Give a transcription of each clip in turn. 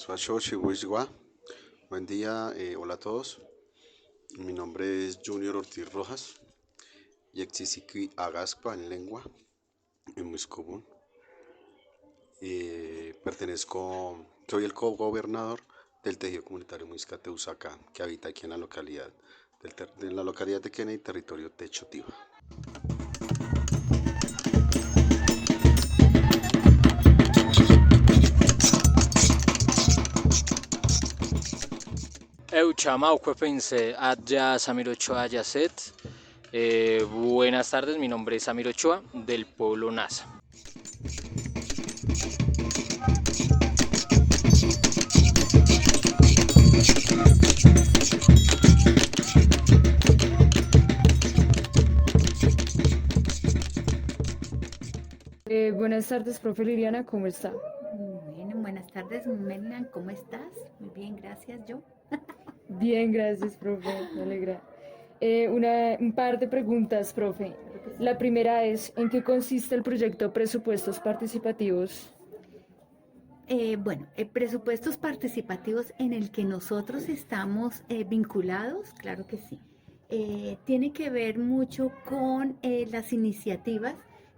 Suacho Chihuahua. Buen día, hola a todos. Mi nombre es Junior Ortiz Rojas y Exisiqui Agaspa en lengua, en Muiscubún. Soy el co-gobernador del tejido comunitario Muiscateusaca, que habita aquí en la localidad, de Kennedy, territorio Techotiva. Euchama Pense Adya Samir Ochoa Yacet. Buenas tardes, mi nombre es Samir Ochoa del pueblo Nasa. Buenas tardes, profe Liliana, ¿cómo está? Bueno, buenas tardes, Melanie, ¿cómo estás? Muy bien, gracias, yo. Bien, gracias, profe, me alegra. Un par de preguntas, profe. La primera es, ¿en qué consiste el proyecto Presupuestos Participativos? Presupuestos participativos en el que nosotros estamos vinculados, claro que sí. Tiene que ver mucho con las iniciativas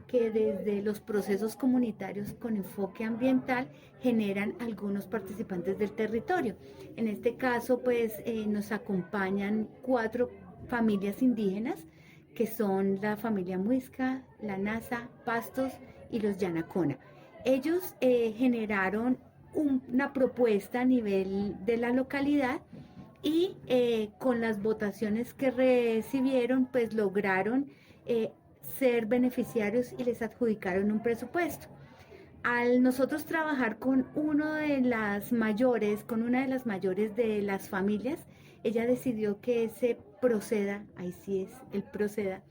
que desde los procesos comunitarios con enfoque ambiental generan algunos participantes del territorio. En este caso, pues nos acompañan 4 familias indígenas que son la familia Muisca, la Nasa, Pastos y los Yanacona. Ellos generaron una propuesta a nivel de la localidad y con las votaciones que recibieron, pues lograron ser beneficiarios y les adjudicaron un presupuesto. Al nosotros trabajar con una de las mayores de las familias, ella decidió que ese proceda, ahí sí es el proceda,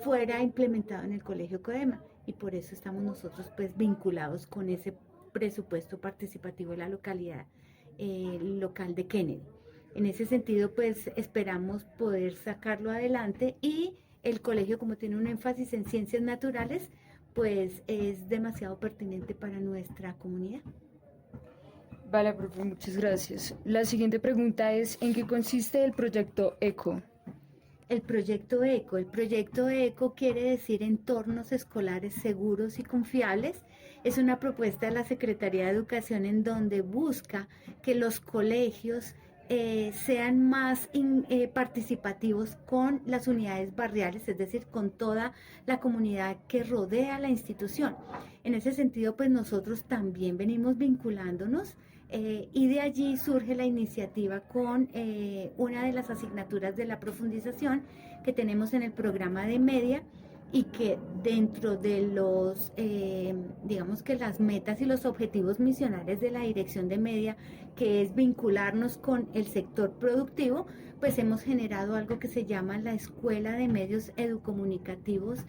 fuera implementado en el Colegio Codema y por eso estamos nosotros pues vinculados con ese presupuesto participativo de la localidad local de Kennedy. En ese sentido pues esperamos poder sacarlo adelante y el colegio, como tiene un énfasis en ciencias naturales, pues es demasiado pertinente para nuestra comunidad. Vale, profe, muchas gracias. La siguiente pregunta es, ¿en qué consiste el proyecto ECO? El proyecto ECO quiere decir entornos escolares seguros y confiables. Es una propuesta de la Secretaría de Educación en donde busca que los colegios sean más participativos con las unidades barriales, es decir, con toda la comunidad que rodea la institución. En ese sentido, pues nosotros también venimos vinculándonos y de allí surge la iniciativa con una de las asignaturas de la profundización que tenemos en el programa de media y que dentro de los, digamos que las metas y los objetivos misionales de la dirección de media, que es vincularnos con el sector productivo, pues hemos generado algo que se llama la Escuela de Medios Educomunicativos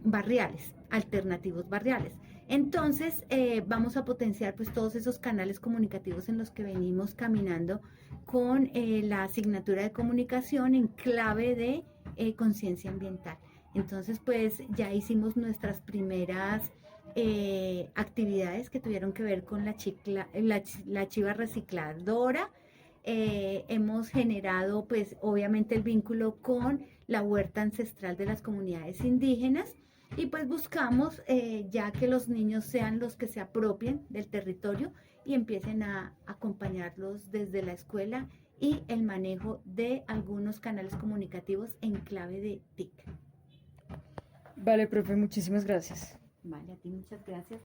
Barriales, alternativos barriales. Entonces vamos a potenciar pues todos esos canales comunicativos en los que venimos caminando con la asignatura de comunicación en clave de conciencia ambiental. Entonces pues ya hicimos nuestras primeras actividades que tuvieron que ver con la chiva recicladora. Hemos generado pues obviamente el vínculo con la huerta ancestral de las comunidades indígenas y pues buscamos ya que los niños sean los que se apropien del territorio y empiecen a acompañarlos desde la escuela y el manejo de algunos canales comunicativos en clave de TIC. Vale, profe, muchísimas gracias. Vale, a ti muchas gracias.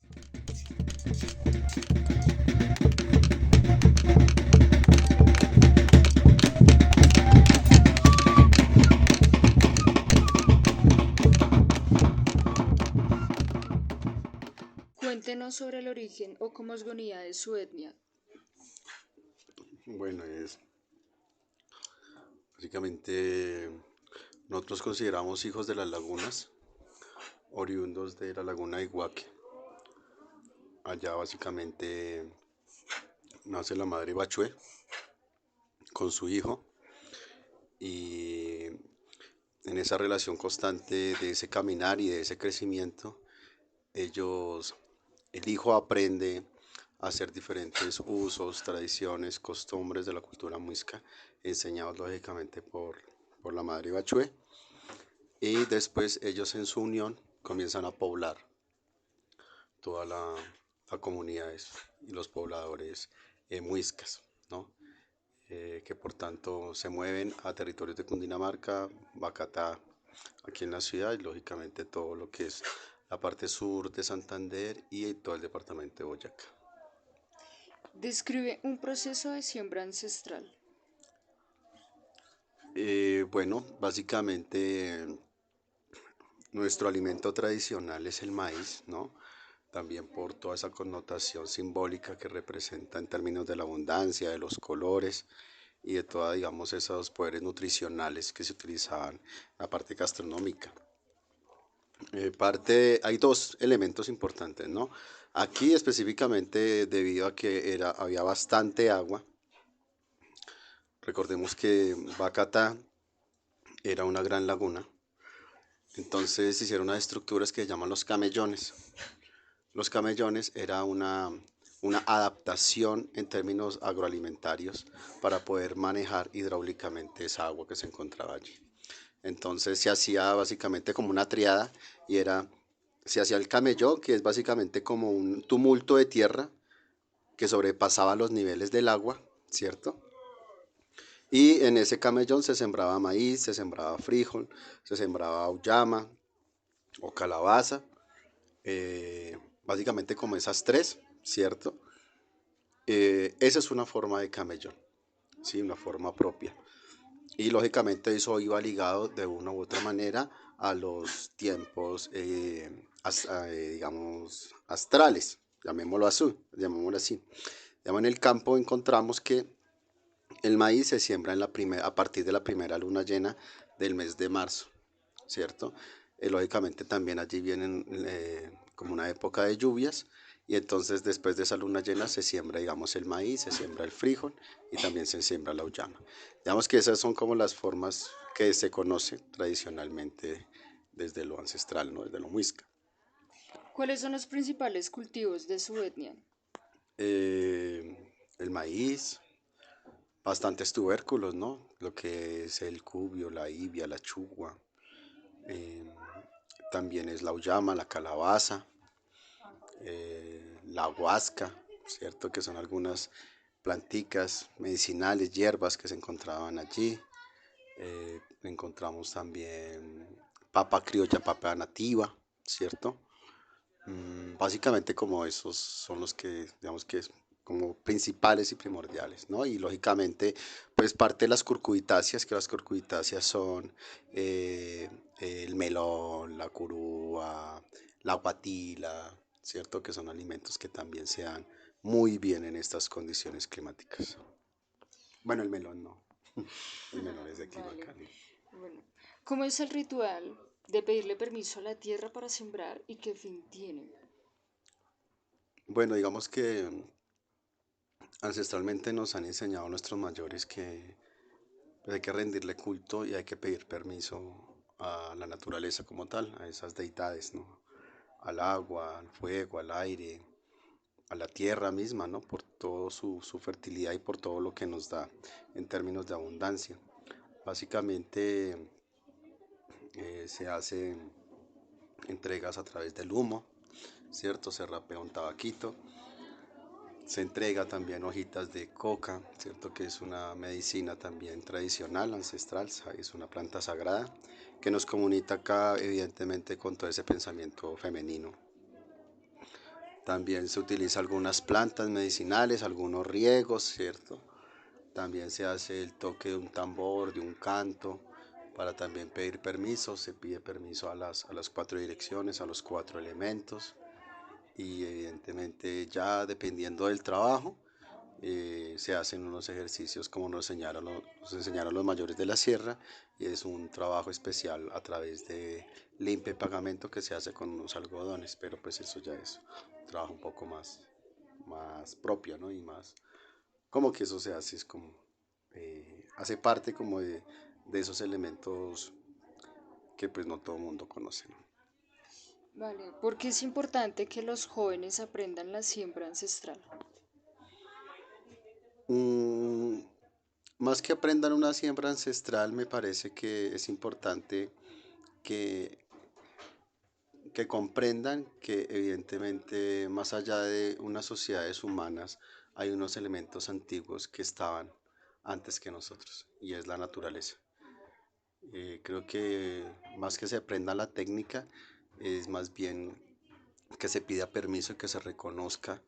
Cuéntenos sobre el origen o cosmogonía de su etnia. Bueno, básicamente nosotros consideramos hijos de las lagunas, oriundos de la laguna de Iguaque. Allá básicamente nace la madre Bachué con su hijo y en esa relación constante de ese caminar y de ese crecimiento, el hijo aprende hacer diferentes usos, tradiciones, costumbres de la cultura muisca, enseñados lógicamente por la madre Bachué. Y después ellos en su unión comienzan a poblar toda la comunidades y los pobladores muiscas, ¿no? Que por tanto se mueven a territorios de Cundinamarca, Bacatá, aquí en la ciudad y lógicamente todo lo que es la parte sur de Santander y todo el departamento de Boyacá. Describe un proceso de siembra ancestral. Bueno, básicamente nuestro alimento tradicional es el maíz, ¿no? También por toda esa connotación simbólica que representa en términos de la abundancia, de los colores y de todos, digamos, esos poderes nutricionales que se utilizaban en la parte gastronómica. Hay dos elementos importantes, ¿no? Aquí específicamente debido a que había bastante agua, recordemos que Bacatá era una gran laguna, entonces hicieron unas estructuras que se llaman los camellones. Los camellones era una adaptación en términos agroalimentarios para poder manejar hidráulicamente esa agua que se encontraba allí. Entonces se hacía básicamente como una triada y se hacía el camellón, que es básicamente como un tumulto de tierra que sobrepasaba los niveles del agua, ¿cierto? Y en ese camellón se sembraba maíz, se sembraba frijol, se sembraba auyama o calabaza, básicamente como esas tres, ¿cierto? Esa es una forma de camellón, ¿sí? Una forma propia. Y lógicamente eso iba ligado de una u otra manera a los tiempos, digamos, astrales, llamémoslo así. En el campo encontramos que el maíz se siembra a partir de la primera luna llena del mes de marzo, ¿cierto? Lógicamente también allí vienen como una época de lluvias y entonces después de esa luna llena se siembra, digamos, el maíz, se siembra el frijol y también se siembra la auyama. Digamos que esas son como las formas que se conoce tradicionalmente desde lo ancestral, ¿no? Desde lo muisca. ¿Cuáles son los principales cultivos de su etnia? Eh, el maíz, bastantes tubérculos, ¿no? Lo que es el cubio, la ibia, la chugua, eh, también es la auyama, la calabaza, la huasca, ¿cierto? Que son algunas planticas medicinales, hierbas que se encontraban allí. Encontramos también papa criolla, papa nativa, ¿cierto? Básicamente como esos son los que, digamos que es como principales y primordiales, ¿no? Y lógicamente, pues parte de las curcubitáceas, que las curcubitáceas son el melón, la curúa, la guatila, ¿cierto? Que son alimentos que también se dan muy bien en estas condiciones climáticas. Bueno, el melón no, el melón es de clima Vale. cálido. Bueno, ¿cómo es el ritual de pedirle permiso a la tierra para sembrar y qué fin tiene? Bueno, digamos que ancestralmente nos han enseñado nuestros mayores que pues, hay que rendirle culto y hay que pedir permiso a la naturaleza como tal, a esas deidades, ¿no? Al agua, al fuego, al aire, a la tierra misma, ¿no? Por toda su fertilidad y por todo lo que nos da en términos de abundancia. Básicamente se hacen entregas a través del humo, ¿cierto? Se rapea un tabaquito. Se entrega también hojitas de coca, ¿cierto? Que es una medicina también tradicional, ancestral, es una planta sagrada que nos comunica acá evidentemente con todo ese pensamiento femenino. También se utiliza algunas plantas medicinales, algunos riegos, ¿cierto? También se hace el toque de un tambor, de un canto, para también pedir permiso. Se pide permiso a las cuatro direcciones, a los cuatro elementos y evidentemente ya dependiendo del trabajo se hacen unos ejercicios como nos enseñaron los mayores de la sierra y es un trabajo especial a través de limpia y pagamento que se hace con unos algodones, pero pues eso ya es un trabajo un poco más propio, ¿no? Y más como que eso se hace, es como hace parte como de esos elementos que pues no todo el mundo conoce, ¿no? Vale, ¿por qué es importante que los jóvenes aprendan la siembra ancestral? Mm, Más que aprendan una siembra ancestral, me parece que es importante que, que comprendan que evidentemente más allá de unas sociedades humanas hay unos elementos antiguos que estaban antes que nosotros y es la naturaleza. Creo que más que se aprenda la técnica, es más bien que se pida permiso y que se reconozca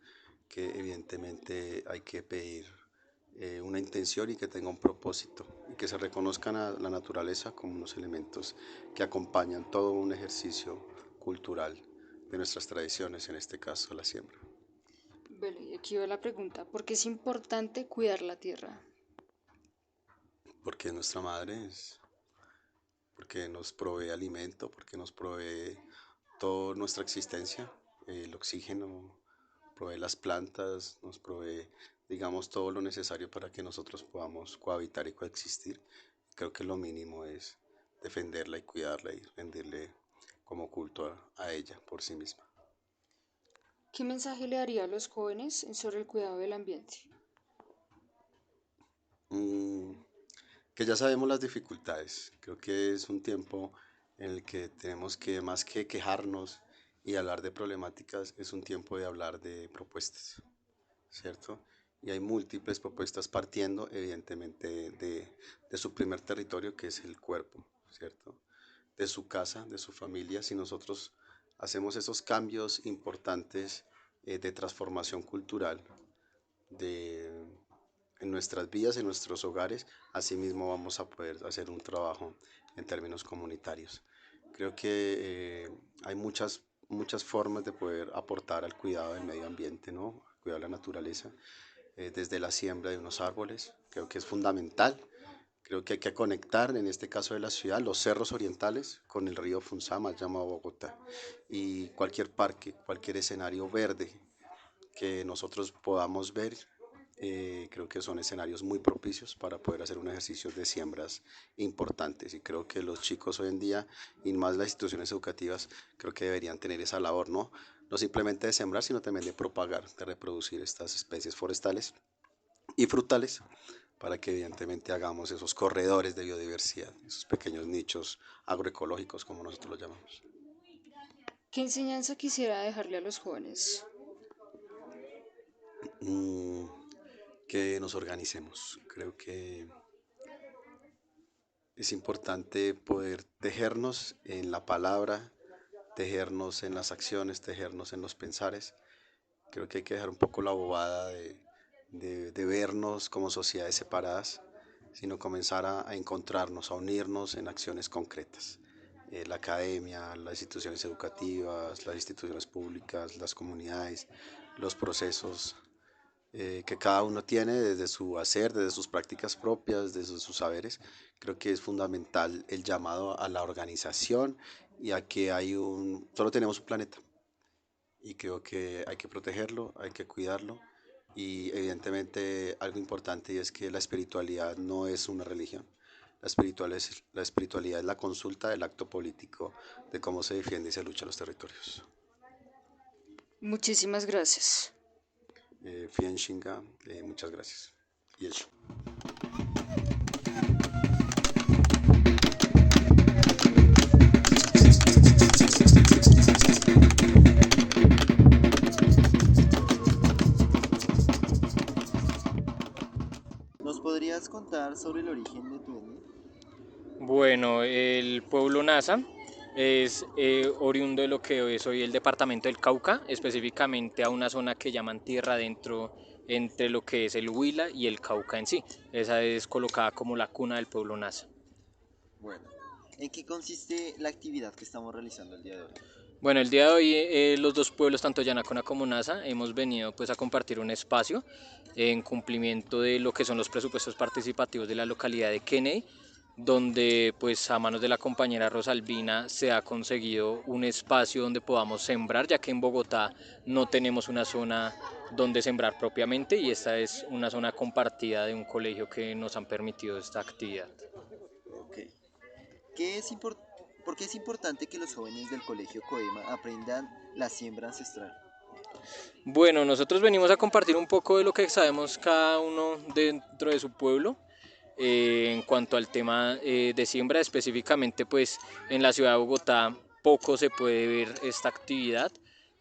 que evidentemente hay que pedir una intención y que tenga un propósito y que se reconozcan a la naturaleza como unos elementos que acompañan todo un ejercicio cultural de nuestras tradiciones, en este caso la siembra, Bueno, y aquí va la pregunta, ¿por qué es importante cuidar la tierra? porque es nuestra madre, porque nos provee alimento, porque nos provee toda nuestra existencia, el oxígeno, provee las plantas, nos provee, digamos, todo lo necesario para que nosotros podamos cohabitar y coexistir. Creo que lo mínimo es defenderla y cuidarla y rendirle como culto a ella por sí misma. ¿Qué mensaje le daría a los jóvenes sobre el cuidado del ambiente? Mm, que ya sabemos las dificultades. Creo que es un tiempo en el que tenemos que, más que quejarnos y hablar de problemáticas, es un tiempo de hablar de propuestas, ¿cierto? Y hay múltiples propuestas partiendo, evidentemente, de su primer territorio, que es el cuerpo, ¿cierto? De su casa, de su familia. Si nosotros hacemos esos cambios importantes de transformación cultural de, en nuestras vidas, en nuestros hogares, asimismo vamos a poder hacer un trabajo en términos comunitarios. Creo que hay muchas formas de poder aportar al cuidado del medio ambiente, ¿no? Al cuidado de la naturaleza, desde la siembra de unos árboles, creo que es fundamental. Creo que hay que conectar, en este caso de la ciudad, los cerros orientales con el río Funzama, llamado Bogotá, y cualquier parque, cualquier escenario verde que nosotros podamos ver, creo que son escenarios muy propicios para poder hacer un ejercicio de siembras importantes y creo que los chicos hoy en día y más las instituciones educativas creo que deberían tener esa labor, ¿no? No simplemente de sembrar, sino también de propagar, de reproducir estas especies forestales y frutales para que evidentemente hagamos esos corredores de biodiversidad, esos pequeños nichos agroecológicos como nosotros los llamamos. ¿Qué enseñanza quisiera dejarle a los jóvenes? Mm, que nos organicemos. Creo que es importante poder tejernos en la palabra, tejernos en las acciones, tejernos en los pensares. Creo que hay que dejar un poco la bobada de vernos como sociedades separadas, sino comenzar a encontrarnos, a unirnos en acciones concretas. La academia, las instituciones educativas, las instituciones públicas, las comunidades, los procesos que cada uno tiene desde su hacer, desde sus prácticas propias, desde sus saberes. Creo que es fundamental el llamado a la organización y a que solo tenemos un planeta y creo que hay que protegerlo, hay que cuidarlo y evidentemente algo importante y es que la espiritualidad no es una religión. La espiritualidad es la consulta del acto político de cómo se defiende y se lucha los territorios. Muchísimas gracias. Fien Shinga, muchas gracias. Y eso. ¿Nos podrías contar sobre el origen de tu etnia? Bueno, el pueblo Nasa es oriundo de lo que es hoy el departamento del Cauca, específicamente a una zona que llaman Tierra Adentro, entre lo que es el Huila y el Cauca en sí. Esa es colocada como la cuna del pueblo Nasa. Bueno, ¿en qué consiste la actividad que estamos realizando el día de hoy? Bueno, el día de hoy los dos pueblos, tanto Yanacona como Nasa, hemos venido pues a compartir un espacio en cumplimiento de lo que son los presupuestos participativos de la localidad de Kennedy, donde pues a manos de la compañera Rosalvina se ha conseguido un espacio donde podamos sembrar, ya que en Bogotá no tenemos una zona donde sembrar propiamente y esta es una zona compartida de un colegio que nos han permitido esta actividad. Ok. ¿Qué es impor- ¿Por qué es importante que los jóvenes del Colegio Coema aprendan la siembra ancestral? Bueno, nosotros venimos a compartir un poco de lo que sabemos cada uno dentro de su pueblo. En cuanto al tema de siembra, específicamente pues en la ciudad de Bogotá poco se puede ver esta actividad.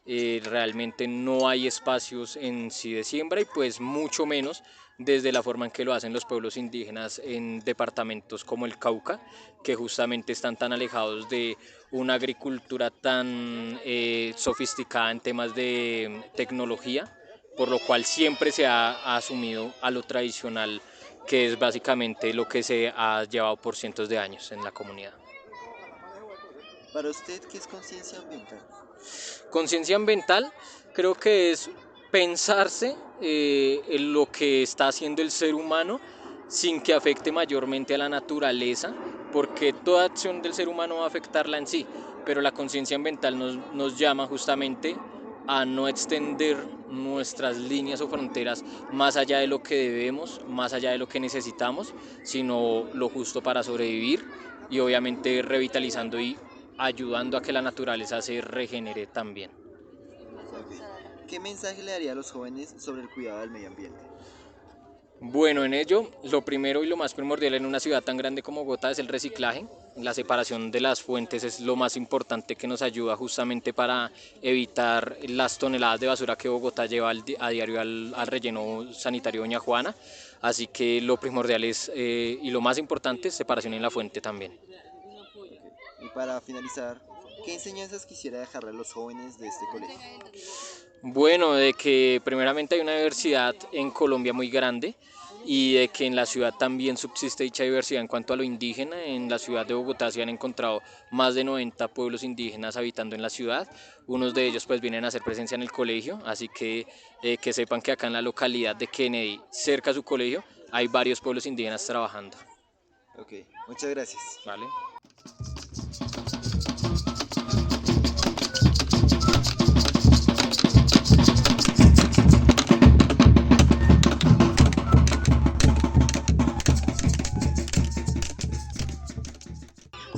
Realmente no hay espacios en sí de siembra y pues mucho menos desde la forma en que lo hacen los pueblos indígenas en departamentos como el Cauca, que justamente están tan alejados de una agricultura tan sofisticada en temas de tecnología, por lo cual siempre se ha asumido a lo tradicional, que es básicamente lo que se ha llevado por cientos de años en la comunidad. Para usted, ¿qué es conciencia ambiental? Conciencia ambiental creo que es pensarse en lo que está haciendo el ser humano sin que afecte mayormente a la naturaleza, porque toda acción del ser humano va a afectarla en sí, pero la conciencia ambiental nos llama justamente a no extender nuestras líneas o fronteras más allá de lo que debemos, más allá de lo que necesitamos, sino lo justo para sobrevivir y obviamente revitalizando y ayudando a que la naturaleza se regenere también. Ok. ¿Qué mensaje le daría a los jóvenes sobre el cuidado del medio ambiente? Bueno, en ello, lo primero y lo más primordial en una ciudad tan grande como Bogotá es el reciclaje. La separación de las fuentes es lo más importante que nos ayuda justamente para evitar las toneladas de basura que Bogotá lleva a diario al relleno sanitario Doña Juana. Así que lo primordial es, y lo más importante, es separación en la fuente también. Y para finalizar, ¿qué enseñanzas quisiera dejarle a los jóvenes de este colegio? Bueno, de que primeramente hay una diversidad en Colombia muy grande y de que en la ciudad también subsiste dicha diversidad en cuanto a lo indígena. En la ciudad de Bogotá se han encontrado más de 90 pueblos indígenas habitando en la ciudad. Unos de ellos pues vienen a hacer presencia en el colegio, así que sepan que acá en la localidad de Kennedy, cerca a su colegio, hay varios pueblos indígenas trabajando. Ok, muchas gracias. ¿Vale?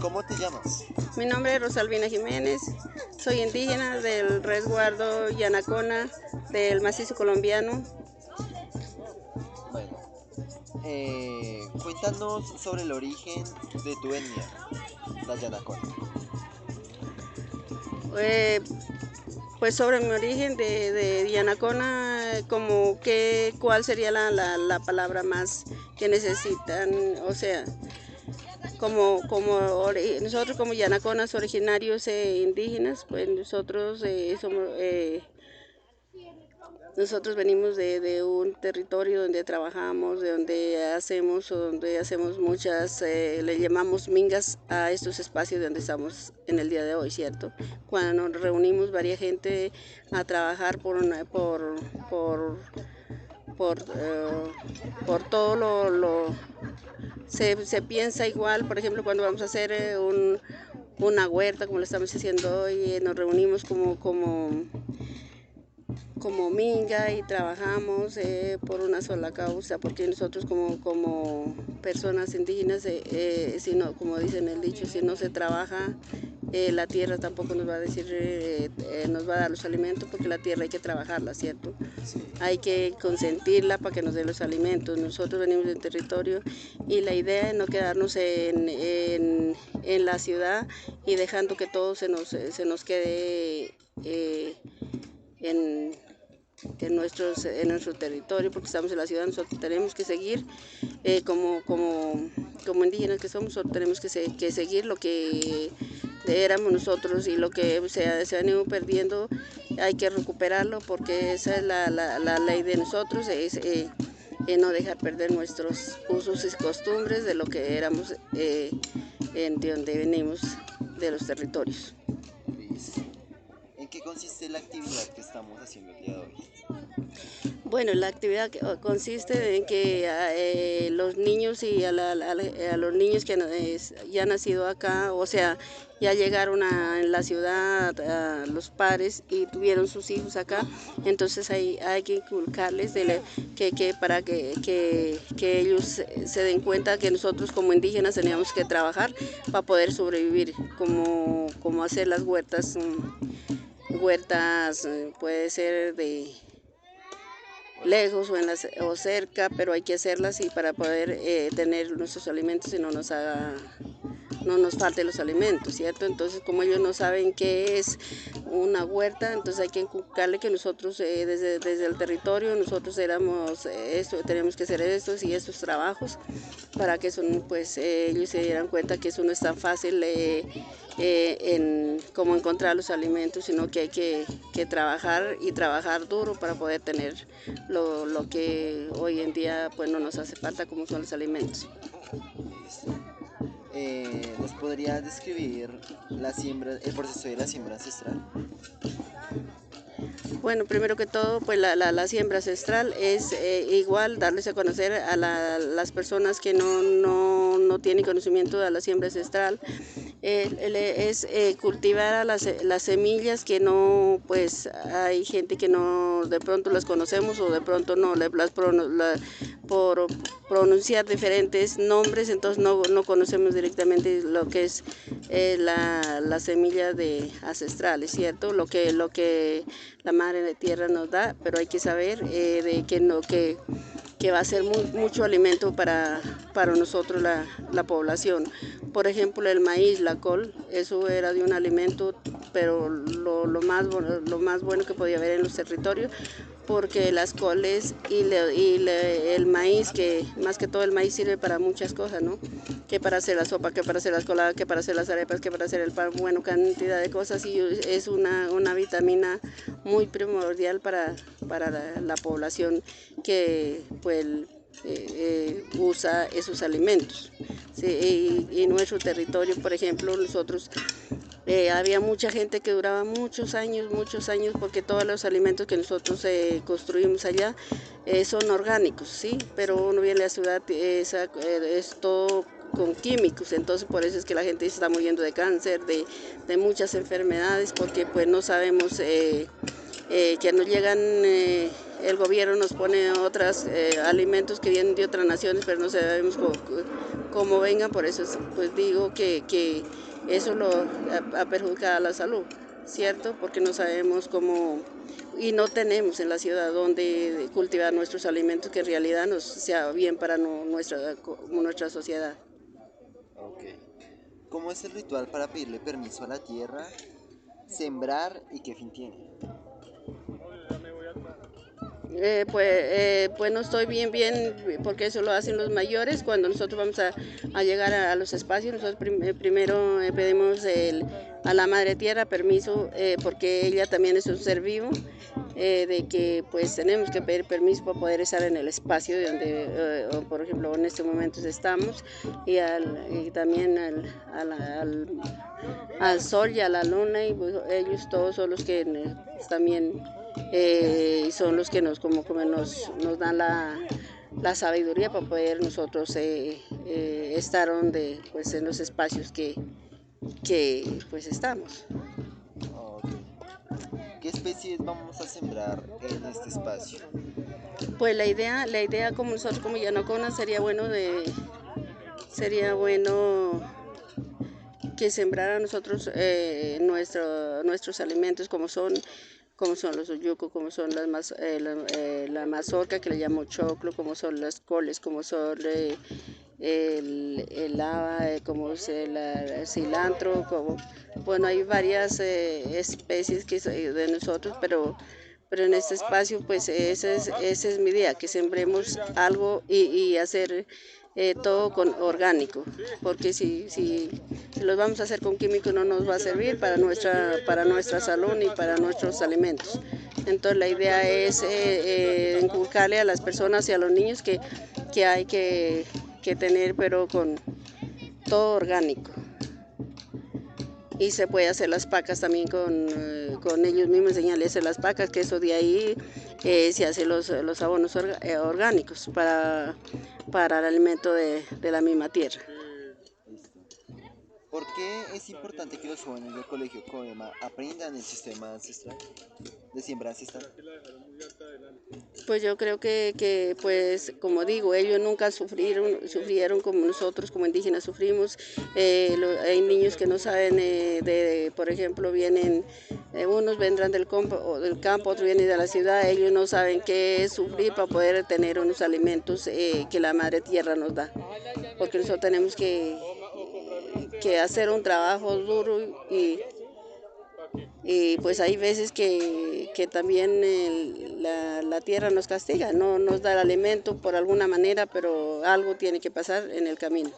¿Cómo te llamas? Mi nombre es Rosalvina Jiménez, soy indígena del resguardo Yanacona del macizo colombiano. Bueno, cuéntanos sobre el origen de tu etnia, la Yanacona. Eh, pues sobre mi origen de Yanacona, como que, ¿cuál sería la palabra más que necesitan? O sea, nosotros como Yanaconas originarios indígenas, pues nosotros venimos de un territorio donde trabajamos, donde hacemos muchas, le llamamos mingas a estos espacios donde estamos en el día de hoy, ¿cierto? Cuando nos reunimos varias gente a trabajar por todo se piensa igual. Por ejemplo, cuando vamos a hacer una huerta, como lo estamos haciendo hoy, nos reunimos como minga y trabajamos por una sola causa, porque nosotros como personas indígenas, como dicen el dicho, si no se trabaja, la tierra tampoco nos va a decir, nos va a dar los alimentos, porque la tierra hay que trabajarla, ¿cierto? Sí. Hay que consentirla para que nos dé los alimentos. Nosotros venimos del territorio y la idea es no quedarnos en la ciudad y dejando que todo se nos quede en nuestro territorio, porque estamos en la ciudad. Nosotros tenemos que seguir, como indígenas que somos, nosotros tenemos que seguir lo que éramos nosotros, y lo que se han ido perdiendo hay que recuperarlo, porque esa es la ley de nosotros, es no dejar perder nuestros usos y costumbres de lo que éramos, de donde venimos, de los territorios. Listo. ¿En qué consiste la actividad que estamos haciendo el día de hoy? Bueno, la actividad consiste en que los niños y a los niños que ya han nacido acá, o sea, ya llegaron en la ciudad, a los padres, y tuvieron sus hijos acá, entonces hay que inculcarles para que ellos se den cuenta que nosotros como indígenas teníamos que trabajar para poder sobrevivir, como hacer las huertas huertas, puede ser de lejos o cerca, pero hay que hacerlas y para poder tener nuestros alimentos y no nos falten los alimentos, ¿cierto? Entonces, como ellos no saben qué es una huerta, entonces hay que inculcarle que nosotros desde el territorio, nosotros tenemos que hacer estos y estos trabajos para que pues, ellos se dieran cuenta que eso no es tan fácil como encontrar los alimentos, sino que hay que trabajar y trabajar duro para poder tener lo que hoy en día pues, no nos hace falta, como son los alimentos. ¿Nos podrías describir el proceso de la siembra ancestral? Bueno, primero que todo, pues la siembra ancestral es igual darles a conocer a las personas que no tienen conocimiento de la siembra ancestral. Es cultivar a las semillas que no, pues hay gente que no de pronto las conocemos o de pronto no, por pronunciar diferentes nombres, entonces no conocemos directamente lo que es la semilla de ancestrales, ¿cierto? Lo que la madre de tierra nos da, pero hay que saber que va a ser mucho alimento para nosotros la población. Por ejemplo, el maíz, la col, eso era de un alimento, pero lo más bueno que podía haber en los territorios, porque las coles el maíz, que más que todo el maíz sirve para muchas cosas, ¿no? Que para hacer la sopa, que para hacer las coladas, que para hacer las arepas, que para hacer el pan, bueno, cantidad de cosas, y es una vitamina muy primordial para la población que pues usa esos alimentos. Sí, y nuestro territorio, por ejemplo, nosotros había mucha gente que duraba muchos años, porque todos los alimentos que nosotros construimos allá son orgánicos, ¿sí? Pero uno viene a la ciudad, es todo con químicos, entonces por eso es que la gente se está muriendo de cáncer, de muchas enfermedades, porque pues no sabemos que nos llegan, el gobierno nos pone otros alimentos que vienen de otras naciones, pero no sabemos cómo vengan, por eso pues digo que eso ha perjudicado a la salud, ¿cierto? Porque no sabemos cómo, y no tenemos en la ciudad donde cultivar nuestros alimentos que en realidad nos sea bien para nuestra sociedad. Okay. ¿Cómo es el ritual para pedirle permiso a la tierra, sembrar y qué fin tiene? Pues no estoy bien, porque eso lo hacen los mayores. Cuando nosotros vamos a llegar a los espacios, nosotros primero pedimos a la Madre Tierra permiso, porque ella también es un ser vivo, de que pues tenemos que pedir permiso para poder estar en el espacio de donde, por ejemplo, en este momento estamos, y también al sol y a la luna, y pues, ellos todos son los que también son los que nos dan la sabiduría para poder nosotros estar pues, en los espacios que pues estamos. Okay. ¿Qué especies vamos a sembrar en este espacio? Pues la idea como nosotros como Yanocona sería bueno que sembrara nosotros nuestros alimentos como son los uyucos, como son la mazorca que le llamo choclo, como son las coles, como son el haba, como es el cilantro, bueno, hay varias especies que de nosotros, pero en este espacio pues esa es mi idea, que sembremos algo y hacer todo orgánico, porque si los vamos a hacer con químicos no nos va a servir para nuestra salud ni para nuestros alimentos. Entonces la idea es inculcarle a las personas y a los niños que hay que tener, pero con todo orgánico. Y se puede hacer las pacas también con ellos mismos, enseñarles a hacer las pacas, que eso de ahí se hacen los abonos orgánicos para el alimento de la misma tierra. Listo. ¿Por qué es importante que los jóvenes del Colegio Coema aprendan el sistema ancestral, de siembra ancestral? Pues yo creo que, pues como digo, ellos nunca sufrieron como nosotros como indígenas sufrimos. Hay niños que no saben, por ejemplo, vienen, unos vendrán del campo, otros vienen de la ciudad, ellos no saben qué es sufrir para poder tener unos alimentos que la madre tierra nos da. Porque nosotros tenemos que hacer un trabajo duro y pues hay veces que también la tierra nos castiga, no nos da el alimento por alguna manera, pero algo tiene que pasar en el camino.